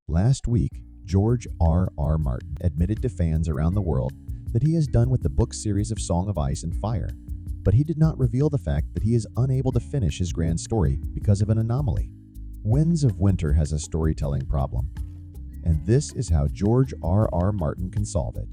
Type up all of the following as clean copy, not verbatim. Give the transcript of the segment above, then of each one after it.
Last week, George R.R. Martin admitted to fans around the world that he is done with the book series of Song of Ice and Fire, but he did not reveal the fact that he is unable to finish his grand story because of an anomaly. Winds of Winter has a storytelling problem, and this is how George R.R. Martin can solve it.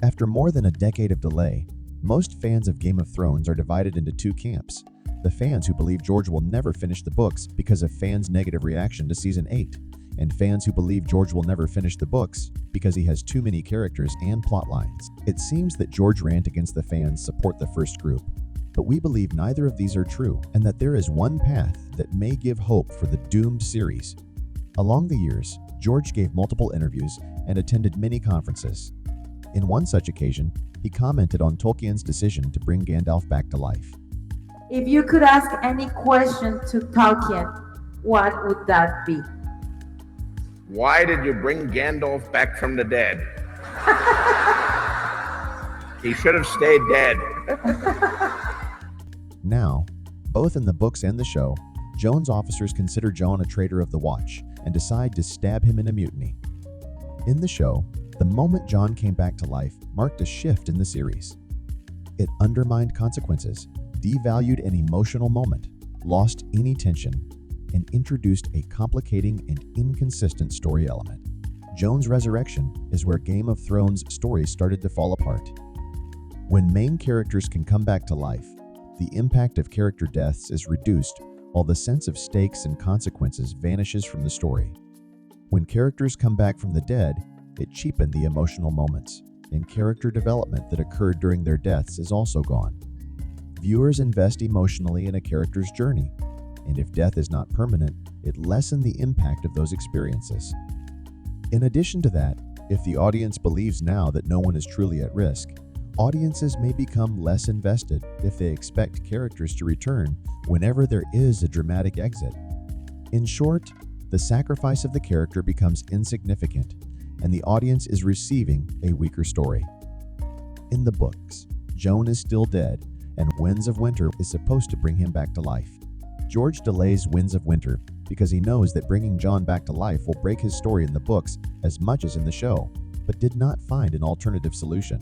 After more than a decade of delay, most fans of Game of Thrones are divided into two camps: the fans who believe George will never finish the books because of fans' negative reaction to Season 8, and fans who believe George will never finish the books because he has too many characters and plot lines. It seems that George rant against the fans support the first group, but we believe neither of these are true, and that there is one path that may give hope for the doomed series. Along the years, George gave multiple interviews and attended many conferences. In one such occasion, he commented on Tolkien's decision to bring Gandalf back to life. If you could ask any question to Tolkien, what would that be? Why did you bring Gandalf back from the dead? He should have stayed dead. Now, both in the books and the show, Jon's officers consider Jon a traitor of the Watch and decide to stab him in a mutiny. In the show, the moment Jon came back to life marked a shift in the series. It undermined consequences, devalued an emotional moment, lost any tension, and introduced a complicating and inconsistent story element. Jon's resurrection is where Game of Thrones stories started to fall apart. When main characters can come back to life, the impact of character deaths is reduced while the sense of stakes and consequences vanishes from the story. When characters come back from the dead, it cheapened the emotional moments, and character development that occurred during their deaths is also gone. Viewers invest emotionally in a character's journey, and if death is not permanent, it lessened the impact of those experiences. In addition to that, if the audience believes now that no one is truly at risk, audiences may become less invested if they expect characters to return whenever there is a dramatic exit. In short, the sacrifice of the character becomes insignificant, and the audience is receiving a weaker story. In the books, Jon is still dead, and Winds of Winter is supposed to bring him back to life. George delays Winds of Winter because he knows that bringing Jon back to life will break his story in the books as much as in the show, but did not find an alternative solution.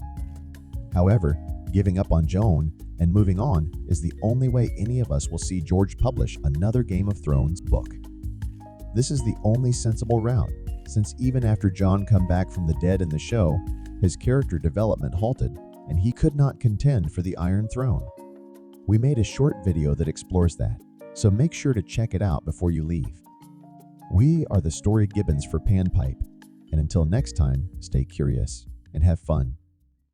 However, giving up on Jon and moving on is the only way any of us will see George publish another Game of Thrones book. This is the only sensible route, since even after Jon come back from the dead in the show, his character development halted, and he could not contend for the Iron Throne. We made a short video that explores that, so make sure to check it out before you leave. We are the Story Gibbons for Panpipe, and until next time, stay curious and have fun.